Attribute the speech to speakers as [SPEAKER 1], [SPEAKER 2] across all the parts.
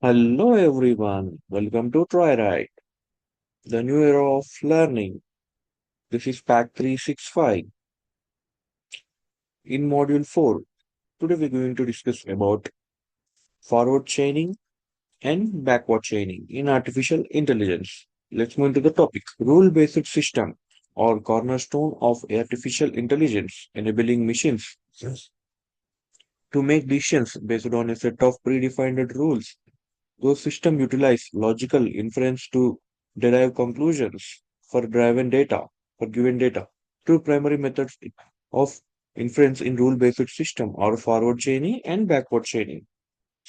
[SPEAKER 1] Hello everyone, welcome to Triaright, the new era of learning. This is Pack 365. In Module 4, today we're going to discuss about forward chaining and backward chaining in artificial intelligence. Let's move into the topic. Rule-based system or cornerstone of artificial intelligence, enabling machines to make decisions based on a set of predefined rules. Those systems utilize logical inference to derive conclusions for given data. Two primary methods of inference in rule-based system are forward chaining and backward chaining.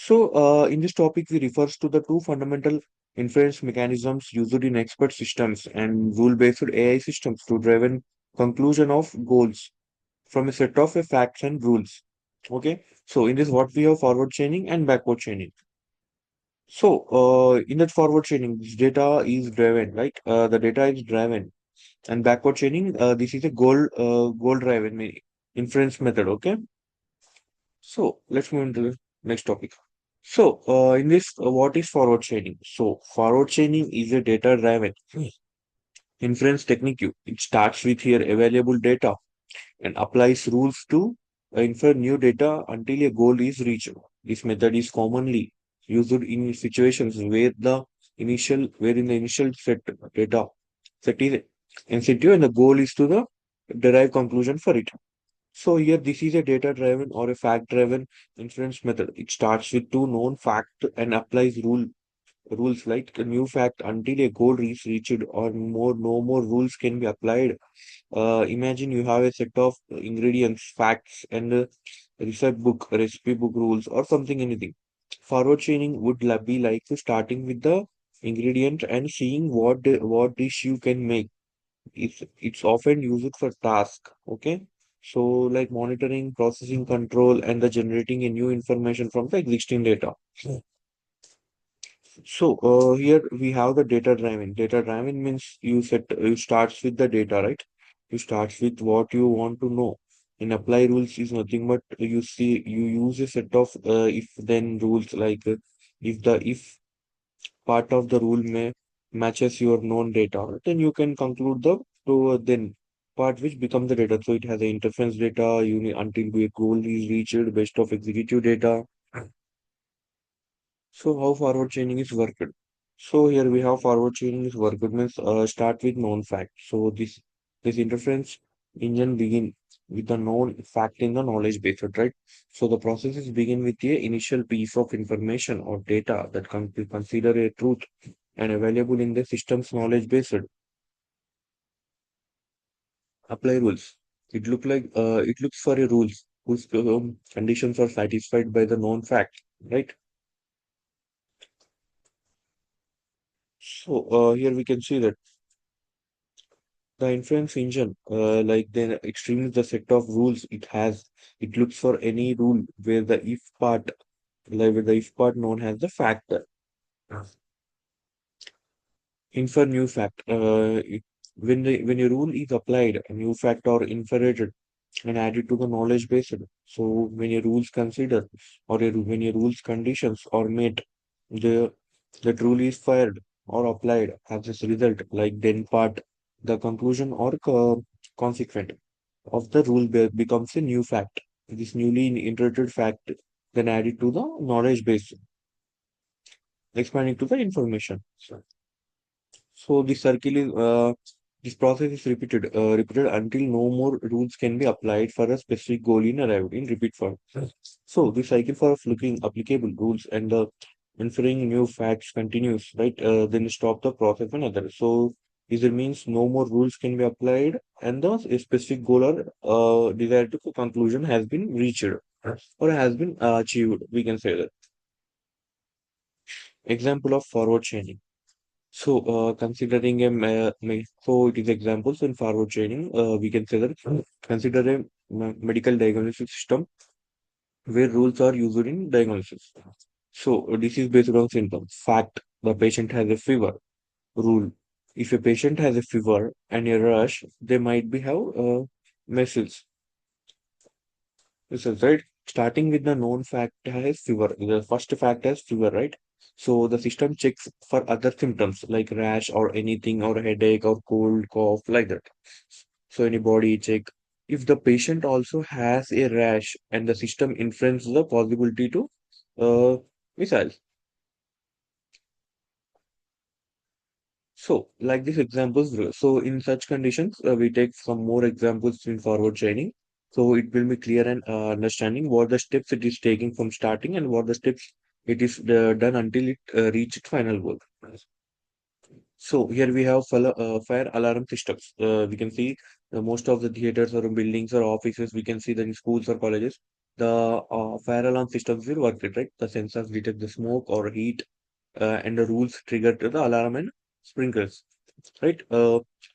[SPEAKER 1] In this topic, we refers to the two fundamental inference mechanisms used in expert systems and rule-based AI systems to drive a conclusion of goals from a set of facts and rules. Okay, so in this, what we have forward chaining and backward chaining. In that forward chaining, this data is driven, right? The data is driven, and backward chaining, this is a goal driven inference method. Okay, so let's move into the next topic. In this, what is forward chaining? So, forward chaining is a data driven inference technique. It starts with your available data and applies rules to infer new data until a goal is reached. This method is commonly used in situations where in the initial set is incentive and the goal is to the derive conclusion for it. So here this is a data driven or a fact driven inference method. It starts with two known fact and applies rules like a new fact until a goal is reached or no more rules can be applied. Imagine you have a set of ingredients, facts, and recipe book rules, or something, anything. Forward chaining would be like starting with the ingredient and seeing what dish you can make. It's often used for task. Okay, so like monitoring, processing, control, and the generating a new information from the existing data. Here we have the data driving. Data driving means you starts with the data, right? You starts with what you want to know. In apply rules is nothing but you use a set of if then rules like if part of the rule may matches your known data, then you can conclude the to then part which becomes the data. So it has a interference data. You need until the goal is reached based of executive data. So how forward chaining is worked? So here we have forward chaining is worked means start with known fact. So this interference engine begin with the known fact in the knowledge base, right? So the processes begin with a initial piece of information or data that can be considered a truth and available in the system's knowledge base. Apply rules. It looks for a rules whose conditions are satisfied by the known fact, right? Here we can see that the inference engine, like the extreme the set of rules it has, it looks for any rule where the if part, like where the if part known as the factor. Infer new fact. When a rule is applied, a new fact or inferred and added to the knowledge base. So when a rules consider when a rules conditions are met, the that rule is fired or applied as this result, like then part, the conclusion or consequent of the becomes a new fact. This newly inherited fact then added to the knowledge base, expanding to the information. So this process is repeated until no more rules can be applied for a specific goal in arrived in repeat form. So the cycle for looking applicable rules and inferring new facts continues, right? Then stop the process and others. So this means no more rules can be applied and the specific goal or desired conclusion has been reached or has been achieved. We can say that. Example of forward chaining. Considering it is examples in forward chaining, we can say that consider a medical diagnosis system where rules are used in diagnosis. This is based on symptoms. Fact: the patient has a fever. Rule: if a patient has a fever and a rush, they might be have measles. This is right. Starting with the known fact has fever. The first fact has fever, right? So the system checks for other symptoms like rash or anything or headache or cold, cough, like that. So any body check. If the patient also has a rash and the system inferences the possibility to missiles. So like these examples, so in such conditions, we take some more examples in forward training. So it will be clear and understanding what the steps it is taking from starting and what the steps it is done until it reach its final goal. So here we have fire alarm systems. We can see most of the theaters or buildings or offices. We can see that in schools or colleges, the fire alarm systems will work it, right? The sensors detect the smoke or heat, and the rules trigger to the alarm and sprinklers, right?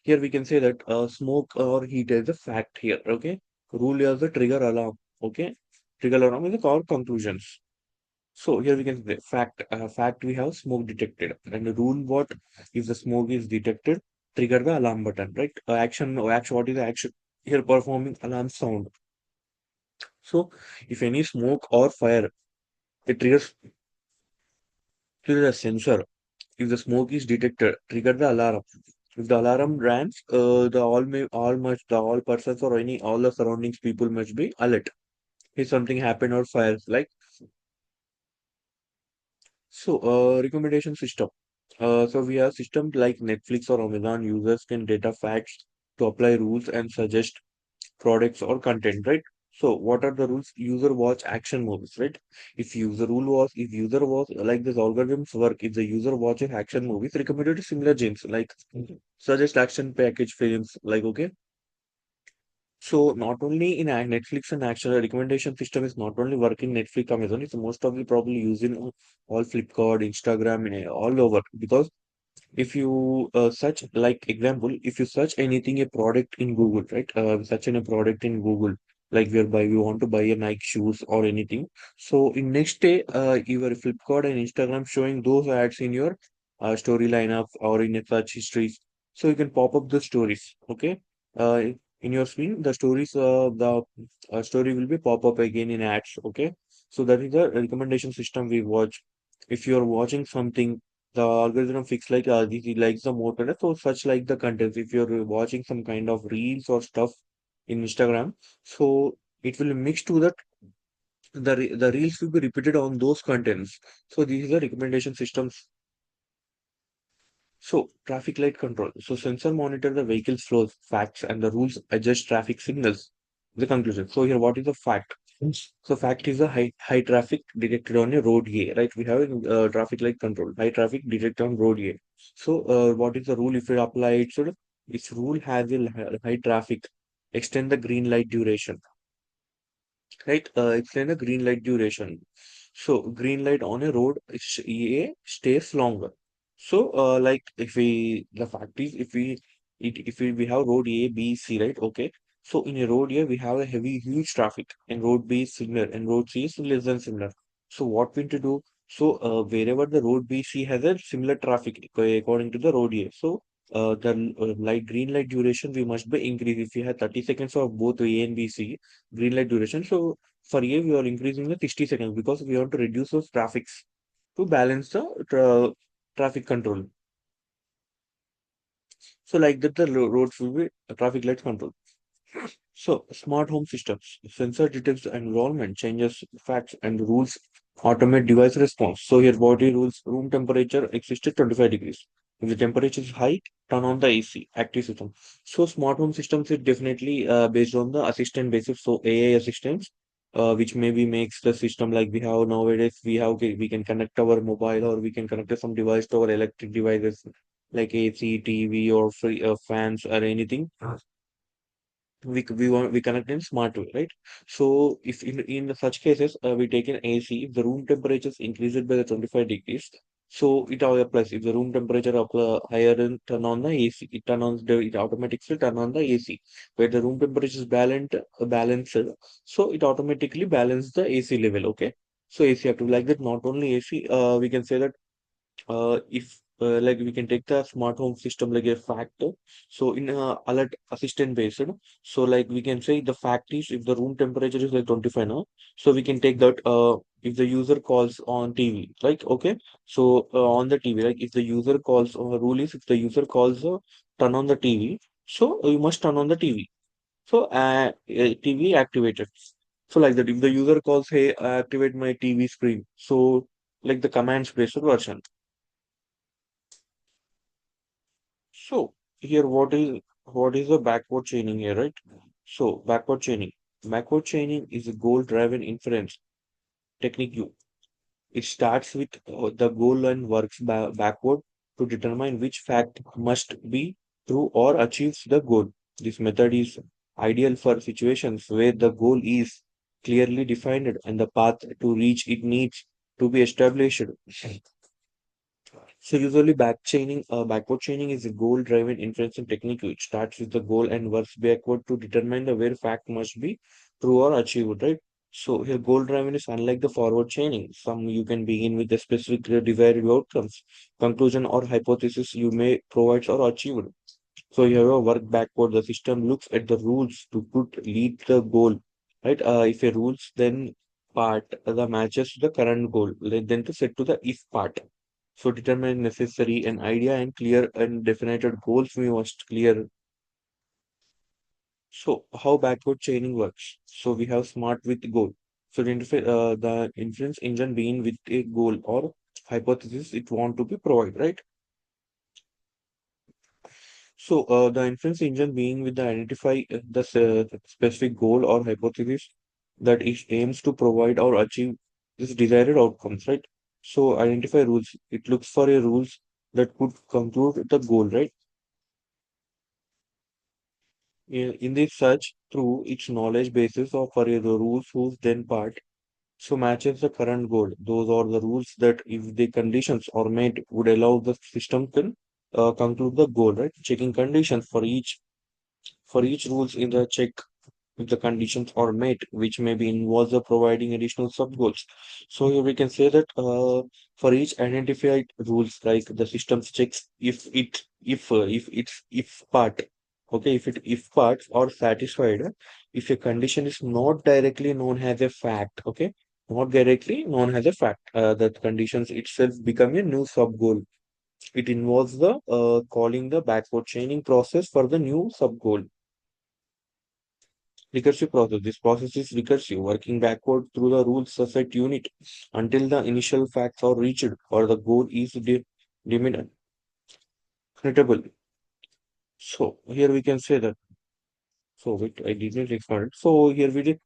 [SPEAKER 1] Here we can say that smoke or heat is a fact here. Okay, rule is the trigger alarm. Okay, trigger alarm is the core conclusions. So here we can say fact we have smoke detected and the rule what if the smoke is detected trigger the alarm button, right? Action what is the action here performing alarm sound. So if any smoke or fire it triggers to the sensor. If the smoke is detected trigger the alarm. If the alarm rings, the all must the all persons or any all the surroundings people must be alert if something happened or fires like. So, recommendation system. So we have systems like Netflix or Amazon. Users can data facts to apply rules and suggest products or content, right? So, what are the rules? User watch action movies, right? If user was like this algorithms work, if the user watches action movies, recommended similar genes like suggest action package films, like okay. So not only in Netflix and action recommendation system is not only working Netflix, Amazon, it's most probably used in all Flipkart, Instagram, and all over. Because if you search, like example, if you search anything a product in Google, right? Search in a product in Google, like whereby we want to buy a Nike shoes or anything. So in next day, your Flipkart and Instagram showing those ads in your story lineup or in a search histories. So you can pop up the stories. Okay. In your screen, the story will be pop up again in ads. Okay. So that is the recommendation system we watch. If you are watching something the algorithm fix like he likes the more content. So such like the content. If you're watching some kind of reels or stuff in Instagram, so it will mix to that the reels will be repeated on those contents. So these are the recommendation systems. So traffic light control. So sensor monitor the vehicle's flows, facts, and the rules adjust traffic signals. The conclusion. So here, what is the fact? So fact is a high traffic detected on a road A, right? We have traffic light control, high traffic detected on road A. So what is the rule if we apply it? So its rule has a high traffic, extend the green light duration, right? Extend the green light duration. So green light on a road A stays longer. So like if we the fact is if we have road A, B, C, right? Okay. So in a road A we have a huge traffic and road B is similar and road C is less than similar. So what we need to do? So wherever the road B, C has a similar traffic according to the road A. So the light green light duration we must be increase. If we have 30 seconds of both A and B, C green light duration. So for A, we are increasing the 60 seconds because we want to reduce those traffics to balance the traffic control. So like that, the roads will be traffic light control. So, smart home systems. Sensor detects the environment, changes facts and rules, automate device response. So here body rules room temperature exists 25 degrees. If the temperature is high, turn on the AC, active system. So smart home systems is definitely based on the assistant basis. So AI assistants, which maybe makes the system like we have nowadays, we can connect our mobile or we can connect some device to our electric devices like AC, TV or free, fans or anything we connect in smart way, right? So if in such cases we take an AC, if the room temperature is increased by the 25 degrees, so it all applies. If the room temperature higher and turn on the AC, it automatically turn on the AC. Where the room temperature is balanced, so it automatically balance the AC level. Okay, so AC active like that. Not only AC, we can say that if like we can take the smart home system like a fact. So in alert assistant based, so like we can say the fact is if the room temperature is like 25 now, so we can take that if the user calls on TV, like okay, so on the TV, like if the user calls, rule is if the user calls, turn on the TV, so you must turn on the TV. So TV activated. So like that, if the user calls, hey, activate my TV screen. So like the commands based version. So here, what is the backward chaining here, right? So backward chaining. Backward chaining is a goal-driven inference technique. It starts with the goal and works backward to determine which fact must be true or achieves the goal. This method is ideal for situations where the goal is clearly defined and the path to reach it needs to be established. So usually backward chaining is a goal-driven inferencing technique which starts with the goal and works backward to determine the where fact must be true or achieved, right? So here goal-driven is unlike the forward chaining. Some you can begin with the specific desired outcomes, conclusion or hypothesis you may provide or achieve. So you have a work backward. The system looks at the rules to put lead the goal, right? If a rules then part the matches to the current goal, then to set to the if part. So determine necessary an idea and clear and definite goals we must clear. So how backward chaining works? So we have smart with goal. So the inference engine begin with a goal or hypothesis it want to be provided, right? So the inference engine being with the identify the specific goal or hypothesis that it aims to provide or achieve this desired outcomes, right? So identify rules. It looks for a rules that could conclude the goal, right? In this search through its knowledge basis of for the rules whose then part so matches the current goal. Those are the rules that if the conditions are met would allow the system can conclude the goal, right? Checking conditions for each rules in the check if the conditions are met, which may be involves the providing additional sub goals. So here we can say that for each identified rules, like the system checks if part, okay, if parts are satisfied, if a condition is not directly known as a fact, okay, not directly known as a fact, that conditions itself become a new sub goal. It involves the calling the backward chaining process for the new sub goal. Recursive process. This process is recursive, working backward through the rules set unit until the initial facts are reached or the goal is determinable. So here we can say that. So wait, I didn't record. So here we did.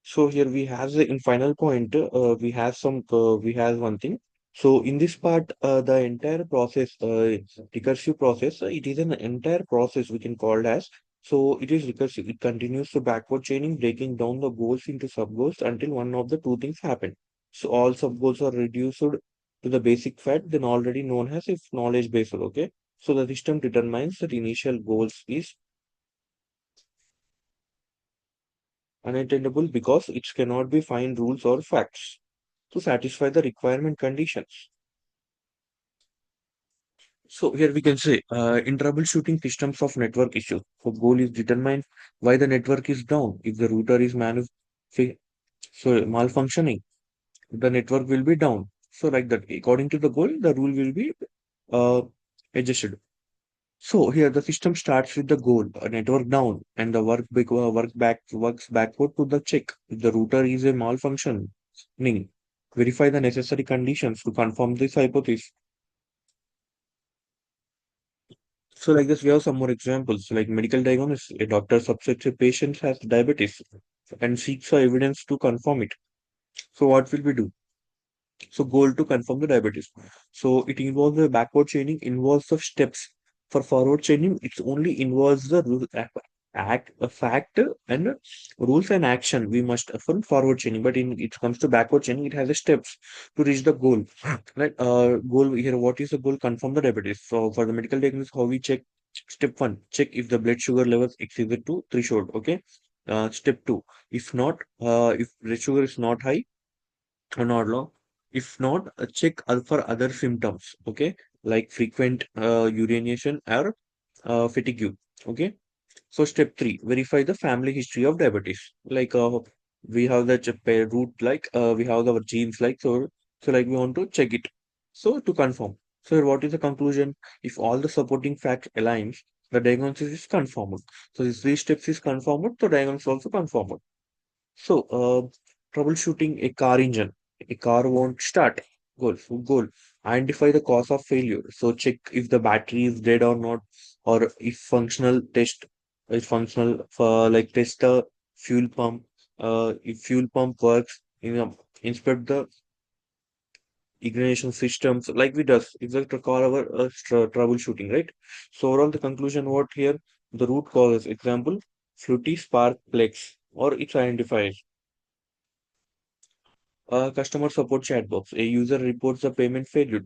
[SPEAKER 1] So here we have the in final point. We have one thing. So in this part, the entire process, recursive process, it is an entire process we can call it as. So it is recursive. It continues to backward chaining, breaking down the goals into sub goals until one of the two things happen. So all sub goals are reduced to the basic fact then already known as if knowledge based. Okay. So the system determines that initial goals is unattainable because it cannot be find rules or facts to satisfy the requirement conditions. So here we can say in troubleshooting systems of network issues, the goal is determine why the network is down. If the router is malfunctioning, the network will be down. So like that, according to the goal, the rule will be uh, adjusted. So here the system starts with the goal, a network down, and the works backward to the check. If the router is a malfunctioning, verify the necessary conditions to confirm this hypothesis. So like this, we have some more examples, like medical diagnosis. A doctor suspects a patient has diabetes and seeks for evidence to confirm it. So what will we do? So goal to confirm the diabetes. So it involves the backward chaining, involves the steps. For forward chaining, it only involves the a fact and rules and action. We must affirm forward chaining, but in it comes to backward chaining, it has a steps to reach the goal. Right? Goal here. What is the goal? Confirm the diabetes. So for the medical diagnosis, how we check? Step one, check if the blood sugar levels exceed to threshold. Okay. Step two, if not, if blood sugar is not high or not low. If not, check for other symptoms. Okay. like frequent urination or fatigue. Okay. So step three, verify the family history of diabetes. Like we have the root, like we have our genes, like so like we want to check it. So to confirm. So what is the conclusion? If all the supporting facts aligns, the diagnosis is confirmed. So these three steps is confirmed, the diagnosis also confirmed. So troubleshooting a car engine. A car won't start. Goal. Identify the cause of failure. So check if the battery is dead or not, or if functional test is functional. Like test the fuel pump. If fuel pump works, inspect the ignition systems. Like we does, it's like to call our troubleshooting, right? So overall, the conclusion what here? The root causes. Example: fluty spark plugs, or it's identifies. Customer support chat box. A user reports the payment failure.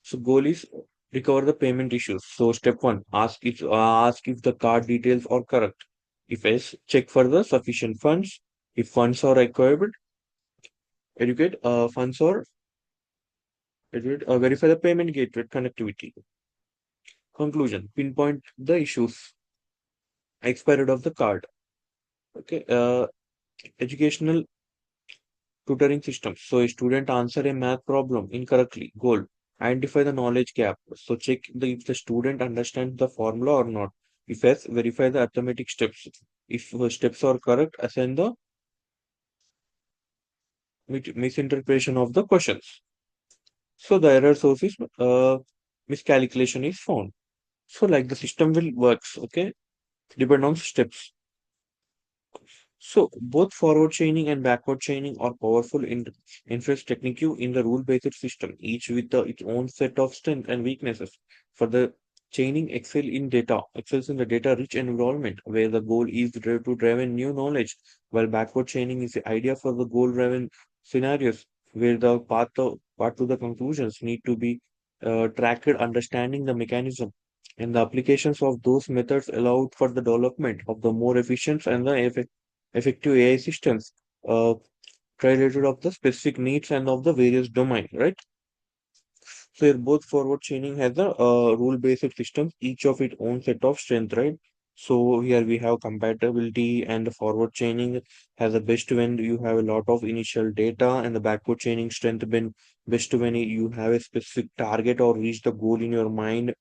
[SPEAKER 1] So goal is recover the payment issues. So step one, ask if the card details are correct. If yes, check for the sufficient funds. If funds are required, educate funds or verify the payment gateway connectivity. Conclusion: pinpoint the issues. Expired of the card. Okay. Educational tutoring systems. So a student answer a math problem incorrectly. Goal. Identify the knowledge gap. So check if the student understands the formula or not. If yes, verify the arithmetic steps. If steps are correct, assign the misinterpretation of the questions. So the error source is miscalculation is found. So like the system will works, okay, depend on steps. So both forward chaining and backward chaining are powerful in inference technique in the rule-based system, each with its own set of strengths and weaknesses. For the chaining excels in the data-rich environment where the goal is to drive in new knowledge, while backward chaining is the idea for the goal-driven scenarios where the path to the conclusions need to be tracked, understanding the mechanism and the applications of those methods allowed for the development of the more efficient and the effective AI systems, related of the specific needs and of the various domain, right? So here both forward chaining has a rule-based systems, each of its own set of strength, right? So here we have compatibility and the forward chaining has the best when you have a lot of initial data and the backward chaining strength when best when you have a specific target or reach the goal in your mind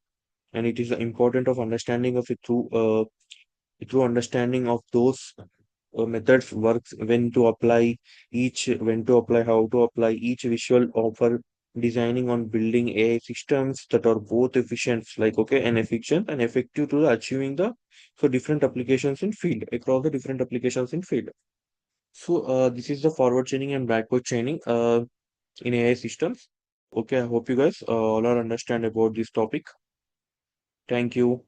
[SPEAKER 1] and it is important of understanding of it through understanding of those methods works when to apply how to apply each visual offer designing on building AI systems that are both efficient like okay and efficient and effective to achieving the so different applications in field across the different applications in field. So this is the forward chaining and backward chaining in AI systems. Okay, I hope you guys all are understand about this topic. Thank you.